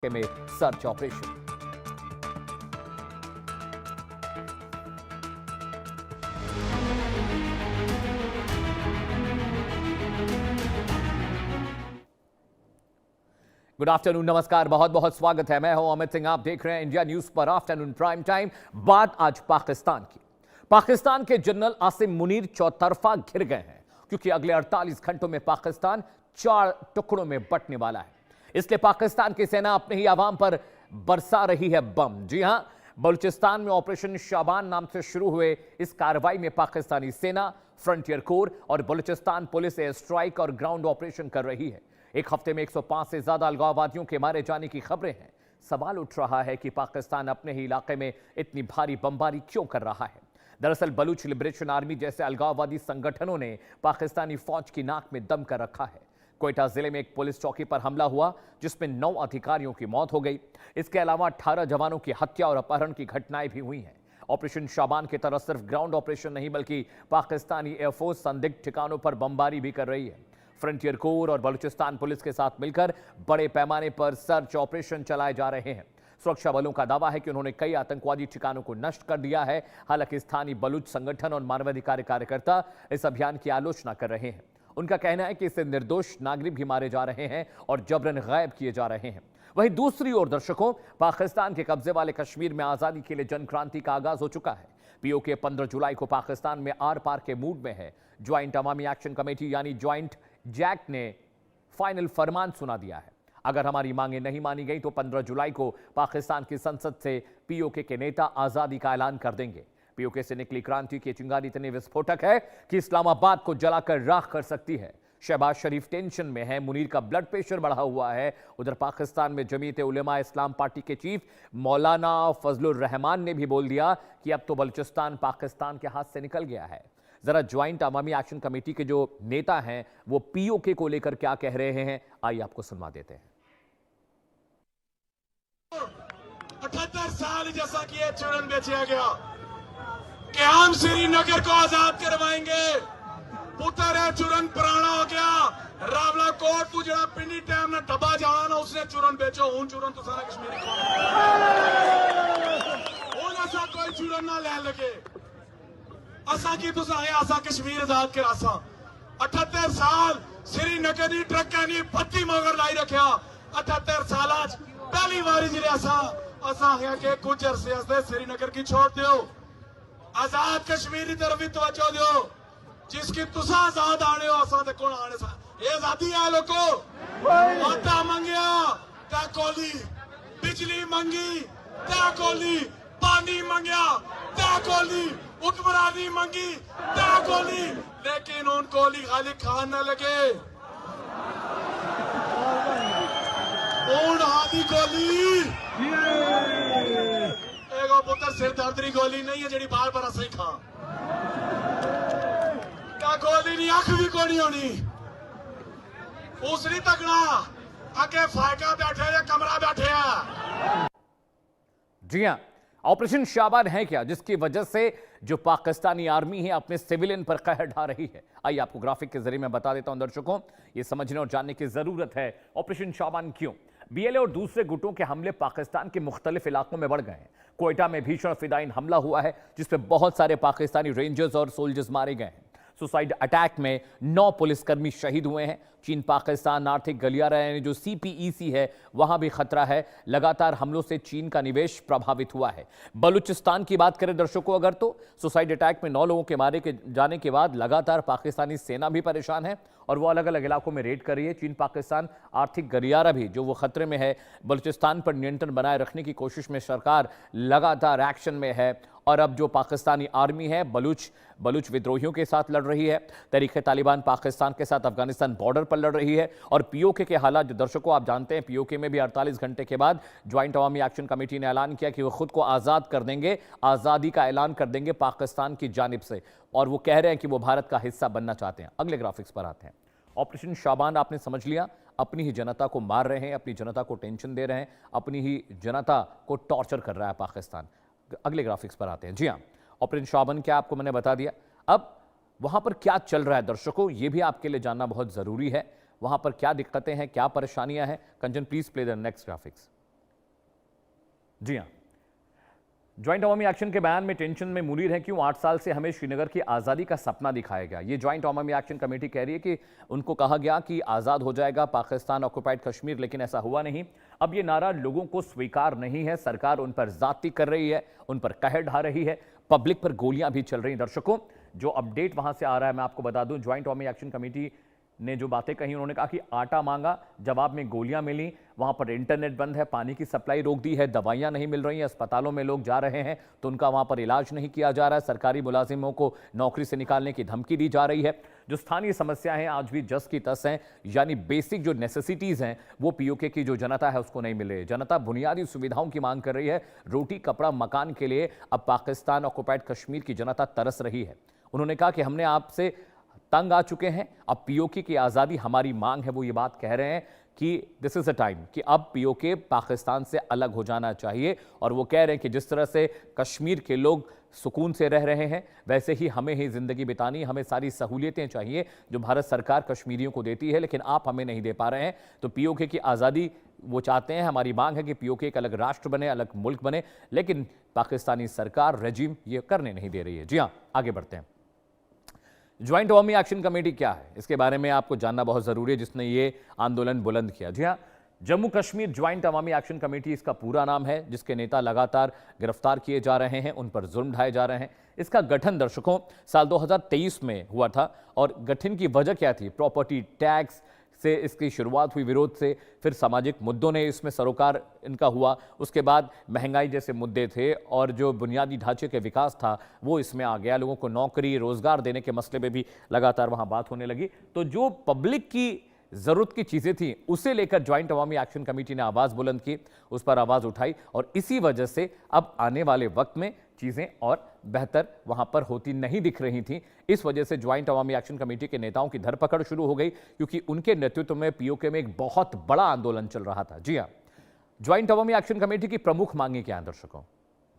में search operation. Good afternoon, नमस्कार, बहुत बहुत स्वागत है। मैं हूं अमित सिंह, आप देख रहे हैं इंडिया न्यूज पर आफ्टरनून प्राइम टाइम। बात आज पाकिस्तान की। पाकिस्तान के जनरल आसिम मुनीर चौतरफा घिर गए हैं क्योंकि अगले 48 घंटों में पाकिस्तान 4 टुकड़ों में बंटने वाला है। इसलिए पाकिस्तान की सेना अपने ही आवाम पर बरसा रही है बम। जी हां, बलूचिस्तान में ऑपरेशन शाबान नाम से शुरू हुए इस कार्रवाई में पाकिस्तानी सेना, फ्रंटियर कोर और बलूचिस्तान पुलिस एयर स्ट्राइक और ग्राउंड ऑपरेशन कर रही है। एक हफ्ते में 105 से ज्यादा अलगाववादियों के मारे जाने की खबरें हैं। सवाल उठ रहा है कि पाकिस्तान अपने ही इलाके में इतनी भारी बमबारी क्यों कर रहा है। दरअसल बलूच लिबरेशन आर्मी जैसे अलगाववादी संगठनों ने पाकिस्तानी फौज की नाक में दम कर रखा है। क्वेटा जिले में एक पुलिस चौकी पर हमला हुआ जिसमें 9 अधिकारियों की मौत हो गई। इसके अलावा 18 जवानों की हत्या और अपहरण की घटनाएं भी हुई हैं। ऑपरेशन शाबान की तरह सिर्फ ग्राउंड ऑपरेशन नहीं बल्कि पाकिस्तानी एयरफोर्स संदिग्ध ठिकानों पर बमबारी भी कर रही है। फ्रंटियर कोर और बलूचिस्तान पुलिस के साथ मिलकर बड़े पैमाने पर सर्च ऑपरेशन चलाए जा रहे हैं। सुरक्षा बलों का दावा है कि उन्होंने कई आतंकवादी ठिकानों को नष्ट कर दिया है। हालांकि स्थानीय बलूच संगठन और मानवाधिकार कार्यकर्ता इस अभियान की आलोचना कर रहे हैं। उनका कहना है कि इससे निर्दोष नागरिक भी मारे जा रहे हैं और जबरन गायब किए जा रहे हैं। वहीं दूसरी ओर दर्शकों, पाकिस्तान के कब्जे वाले कश्मीर में आजादी के लिए जन क्रांति का आगाज हो चुका है। पीओके 15 जुलाई को पाकिस्तान में आर पार के मूड में है। ज्वाइंट अवामी एक्शन कमेटी यानी ज्वाइंट जैक ने फाइनल फरमान सुना दिया है। अगर हमारी मांगें नहीं मानी गई तो 15 जुलाई को पाकिस्तान की संसद से पीओके के नेता आजादी का ऐलान कर देंगे। पीओके से निकली क्रांति की चिंगारी इतनी विस्फोटक है कि इस्लामाबाद को जलाकर राख कर सकती है। शहबाज शरीफ टेंशन में है, मुनीर का ब्लड प्रेशर बढ़ा हुआ है। उधर पाकिस्तान में जमीयत उलेमा इस्लाम पार्टी के चीफ मौलाना फजलुर रहमान ने भी बोल दिया कि अब तो बलूचिस्तान पाकिस्तान के हाथ से निकल गया है। जरा ज्वाइंट अवामी एक्शन कमेटी के जो नेता हैं वो पीओके को लेकर क्या कह रहे हैं, आइए आपको सुनवा देते हैं। 78 साल जैसा कि ये चूरन बेचा गया कि हम श्रीनगर को आजाद करवाएंगे। पुत्र है चूरन पुराना हो गया। रावला कोट तू जरा पिंडी टाइम ना डब्बा जाना ना उसने चूरन बेचो। हूं चूरन तो सारा कश्मीरी को ऐसा कोई चूरन ना ले लगे। असा की तुसा है असा कश्मीर आजाद कर असा 78 साल श्रीनगर दी ट्रक्कां दी पत्ती मगर लाई रखा। 78 साल आज पहली बारी जिले असा है कि कुछ अरसे वास्ते श्रीनगर की छोड़ दो, आजाद कश्मीर की तरफ भी तवज्जो दो। जिसकी तुसा आजाद आने हो असा ते कौन आने सा ये आजादी है। लोगो आटा मंगया ता कोली, बिजली मंगी ता कोली, पानी मंगया ता कोली, हुक्मरानी मंगी ता कोली, लेकिन उन कोली खाली खान न लगे। उन हादी गोली एगो पुत्र सिर दर्दरी गोली नहीं है जी बार बार सही खा क्या गोली नहीं अख भी कोनी होनी। उसरी तकना आगे फायका बैठे या कमरा बैठे है। जी हां, ऑपरेशन शाबान है क्या जिसकी वजह से जो पाकिस्तानी आर्मी है अपने सिविलियन पर कहर ढा रही है। आइए आपको ग्राफिक के जरिए मैं बता देता हूं दर्शकों, ये समझने और जानने की जरूरत है ऑपरेशन शाबान क्यों। बीएलए और दूसरे गुटों के हमले पाकिस्तान के मुख्तलिफ इलाकों में बढ़ गए हैं। क्वेटा में भीषण फिदाइन हमला हुआ है जिसमें बहुत सारे पाकिस्तानी रेंजर्स और सोल्जर्स मारे गए हैं। सुसाइड अटैक में 9 पुलिसकर्मी शहीद हुए हैं। चीन पाकिस्तान आर्थिक गलियारा यानी जो सीपीईसी है वहां भी खतरा है। लगातार हमलों से चीन का निवेश प्रभावित हुआ है। बलूचिस्तान की बात करें दर्शकों अगर तो सुसाइड अटैक में 9 लोगों के मारे जाने के बाद लगातार पाकिस्तानी सेना भी परेशान है और वो अलग अलग इलाकों में रेड कर रही है। चीन पाकिस्तान आर्थिक गलियारा भी जो वो खतरे में है। बलूचिस्तान पर नियंत्रण बनाए रखने की कोशिश में सरकार लगातार एक्शन में है और अब जो पाकिस्तानी आर्मी है बलूच विद्रोहियों के साथ लड़ रही है। तहरीक-ए तालिबान पाकिस्तान के साथ अफगानिस्तान बॉर्डर पर लड़ रही है और पीओके के हालात जो दर्शकों आप जानते हैं, पीओके में भी 48 घंटे के बाद ज्वाइंट अवामी एक्शन कमेटी ने ऐलान किया कि वो खुद को आज़ाद कर देंगे, आज़ादी का ऐलान कर देंगे पाकिस्तान की जानिब से और वो कह रहे हैं कि वो भारत का हिस्सा बनना चाहते हैं। अगले ग्राफिक्स पर आते हैं। ऑपरेशन शाबान आपने समझ लिया, अपनी ही जनता को मार रहे हैं, अपनी जनता को टेंशन दे रहे हैं, अपनी ही जनता को टॉर्चर कर रहा है पाकिस्तान। अगले ग्राफिक्स पर आते हैं। जी हाँ, ऑपरेशन शाबान क्या आपको मैंने बता दिया। अब वहां पर क्या चल रहा है दर्शकों, यह भी आपके लिए जानना बहुत जरूरी है। वहां पर क्या दिक्कतें हैं, क्या परेशानियां हैं। Kanchan please play the next graphics. जी हाँ, ज्वाइंट अवामी एक्शन के बयान में टेंशन में मुनीर है, क्यों 8 साल से हमें श्रीनगर की आज़ादी का सपना दिखाया गया। ये ज्वाइंट अवामी एक्शन कमेटी कह रही है कि उनको कहा गया कि आज़ाद हो जाएगा पाकिस्तान ऑक्युपाइड कश्मीर, लेकिन ऐसा हुआ नहीं। अब ये नारा लोगों को स्वीकार नहीं है, सरकार उन पर ज़्यादती कर रही है, उन पर कहर ढा रही है, पब्लिक पर गोलियां भी चल रही हैं। दर्शकों, जो अपडेट वहां से आ रहा है मैं आपको बता दूं, ज्वाइंट अवामी एक्शन कमेटी ने जो बातें कही, उन्होंने कहा कि आटा मांगा, जवाब में गोलियां मिली, वहां पर इंटरनेट बंद है, पानी की सप्लाई रोक दी है, दवाइयां नहीं मिल रही हैं, अस्पतालों में लोग जा रहे हैं तो उनका वहां पर इलाज नहीं किया जा रहा है, सरकारी मुलाजिमों को नौकरी से निकालने की धमकी दी जा रही है। जो स्थानीय समस्याएं हैं आज भी जस की तस हैं, यानी बेसिक जो नेसेसिटीज हैं वो पीओके की जो जनता है उसको नहीं मिल रही है। जनता बुनियादी सुविधाओं की मांग कर रही है, रोटी कपड़ा मकान के लिए अब पाकिस्तान ऑक्युपाइड कश्मीर की जनता तरस रही है। उन्होंने कहा कि हमने आपसे तंग आ चुके हैं, अब पीओके की आज़ादी हमारी मांग है। वो ये बात कह रहे हैं कि दिस इज अ टाइम कि अब पीओके पाकिस्तान से अलग हो जाना चाहिए, और वो कह रहे हैं कि जिस तरह से कश्मीर के लोग सुकून से रह रहे हैं वैसे ही हमें ही जिंदगी बितानी, हमें सारी सहूलियतें चाहिए जो भारत सरकार कश्मीरियों को देती है, लेकिन आप हमें नहीं दे पा रहे हैं। तो पीओके की आज़ादी वो चाहते हैं, हमारी मांग है कि पीओके एक अलग राष्ट्र बने, अलग मुल्क बने, लेकिन पाकिस्तानी सरकार रजीम ये करने नहीं दे रही है। जी हाँ, आगे बढ़ते हैं। ज्वाइंट अवामी एक्शन कमेटी क्या है, इसके बारे में आपको जानना बहुत जरूरी है, जिसने ये आंदोलन बुलंद किया। जी हाँ, जम्मू कश्मीर ज्वाइंट अवामी एक्शन कमेटी इसका पूरा नाम है, जिसके नेता लगातार गिरफ्तार किए जा रहे हैं, उन पर जुल्म ढाए जा रहे हैं। इसका गठन दर्शकों साल 2023 में हुआ था, और गठन की वजह क्या थी? प्रॉपर्टी टैक्स से इसकी शुरुआत हुई, विरोध से, फिर सामाजिक मुद्दों ने इसमें सरोकार इनका हुआ, उसके बाद महंगाई जैसे मुद्दे थे, और जो बुनियादी ढांचे के विकास था वो इसमें आ गया, लोगों को नौकरी रोजगार देने के मसले में भी लगातार वहां बात होने लगी। तो जो पब्लिक की जरूरत की चीजें थी उसे लेकर ज्वाइंट अवामी एक्शन कमेटी ने आवाज बुलंद की, उस पर आवाज उठाई, और इसी वजह से अब आने वाले वक्त में चीजें और बेहतर वहां पर होती नहीं दिख रही थी। इस वजह से ज्वाइंट अवामी एक्शन कमेटी के नेताओं की धरपकड़ शुरू हो गई, क्योंकि उनके नेतृत्व में पीओके में एक बहुत बड़ा आंदोलन चल रहा था। जी हां, ज्वाइंट अवामी एक्शन कमेटी की प्रमुख मांगे क्या हैं दर्शकों,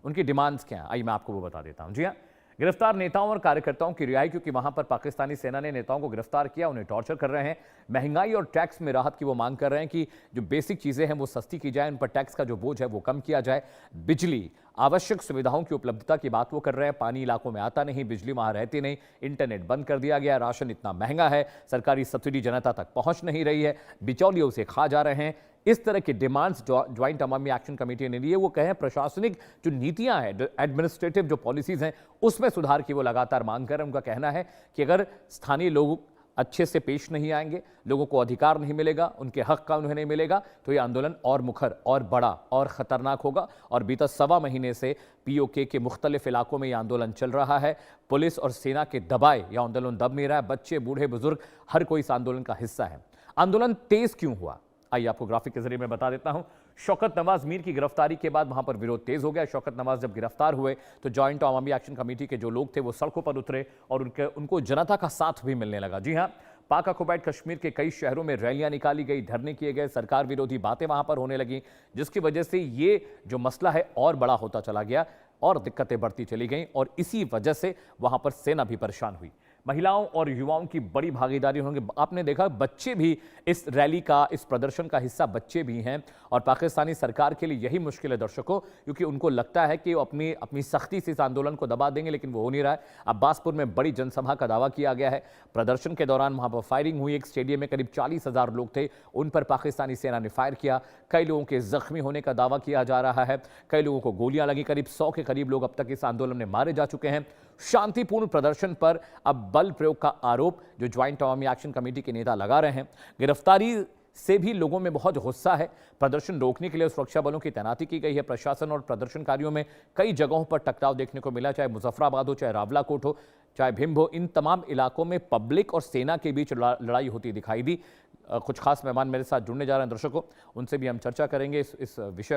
उनकी डिमांड्स क्या हैं, आइए मैं आपको वो बता देता हूं। जी हां, गिरफ्तार नेताओं और कार्यकर्ताओं की रिहाई, क्योंकि वहां पर पाकिस्तानी सेना ने नेताओं को गिरफ्तार किया, उन्हें टॉर्चर कर रहे हैं। महंगाई और टैक्स में राहत की वो मांग कर रहे हैं कि जो बेसिक चीजें हैं वो सस्ती की जाए, उन पर टैक्स का जो बोझ है वो कम किया जाए। बिजली, आवश्यक सुविधाओं की उपलब्धता की बात वो कर रहे हैं, पानी इलाकों में आता नहीं, बिजली वहां रहती नहीं, इंटरनेट बंद कर दिया गया, राशन इतना महंगा है, सरकारी सब्सिडी जनता तक पहुंच नहीं रही है, बिचौलिए उसे खा जा रहे हैं। इस तरह की डिमांड्स ज्वाइंट अवामी एक्शन कमेटी ने लिए। वो कहें प्रशासनिक जो नीतियां हैं, एडमिनिस्ट्रेटिव जो पॉलिसीज हैं, उसमें सुधार की वो लगातार मांग कर रहे हैं। उनका कहना है कि अगर स्थानीय लोग अच्छे से पेश नहीं आएंगे, लोगों को अधिकार नहीं मिलेगा, उनके हक का उन्हें नहीं मिलेगा, तो ये आंदोलन और मुखर और बड़ा और खतरनाक होगा। और बीता सवा महीने से पीओके के मुख्तलिफ इलाकों में यह आंदोलन चल रहा है। पुलिस और सेना के दबाए यह आंदोलन दब नहीं रहा है, बच्चे बूढ़े बुजुर्ग हर कोई इस आंदोलन का हिस्सा है। आंदोलन तेज क्यों हुआ, आइए आपको ग्राफिक के जरिए मैं बता देता हूं। शौकत नवाज मीर की गिरफ्तारी के बाद वहां पर विरोध तेज हो गया। शौकत नवाज जब गिरफ्तार हुए तो ज्वाइंट अवामी एक्शन कमेटी के जो लोग थे वो सड़कों पर उतरे, और उनको जनता का साथ भी मिलने लगा। जी हां, पाक ऑक्युपाइड कश्मीर के कई शहरों में रैलियां निकाली गई, धरने किए गए, सरकार विरोधी बातें वहां पर होने लगी, जिसकी वजह से ये जो मसला है और बड़ा होता चला गया और दिक्कतें बढ़ती चली गईं, और इसी वजह से वहां पर सेना भी परेशान हुई। महिलाओं और युवाओं की बड़ी भागीदारी होंगे। आपने देखा बच्चे भी इस रैली का, इस प्रदर्शन का हिस्सा बच्चे भी हैं, और पाकिस्तानी सरकार के लिए यही मुश्किल है दर्शकों, क्योंकि उनको लगता है कि वो अपनी सख्ती से इस आंदोलन को दबा देंगे, लेकिन वो हो नहीं रहा है। अब्बासपुर में बड़ी जनसभा का दावा किया गया है। प्रदर्शन के दौरान वहां पर फायरिंग हुई, एक स्टेडियम में करीब 40,000 लोग थे, उन पर पाकिस्तानी सेना ने फायर किया। कई लोगों के जख्मी होने का दावा किया जा रहा है, कई लोगों को गोलियां लगी, करीब 100 के करीब लोग अब तक इस आंदोलन में मारे जा चुके हैं। शांतिपूर्ण प्रदर्शन पर अब बल प्रयोग का आरोप जो ज्वाइंट अवामी एक्शन कमेटी के नेता लगा रहे हैं। गिरफ्तारी से भी लोगों में बहुत गुस्सा है। प्रदर्शन रोकने के लिए सुरक्षा बलों की तैनाती की गई है। प्रशासन और प्रदर्शनकारियों में कई जगहों पर टकराव देखने को मिला, चाहे मुजफ्फराबाद हो, चाहे रावलाकोट हो, चाहे भिंड हो। इन तमाम इलाकों में पब्लिक और सेना के बीच लड़ाई होती दिखाई दी। कुछ खास मेहमान मेरे साथ जुड़ने जा रहे हैं दर्शकों, उनसे भी हम चर्चा करेंगे इस विषय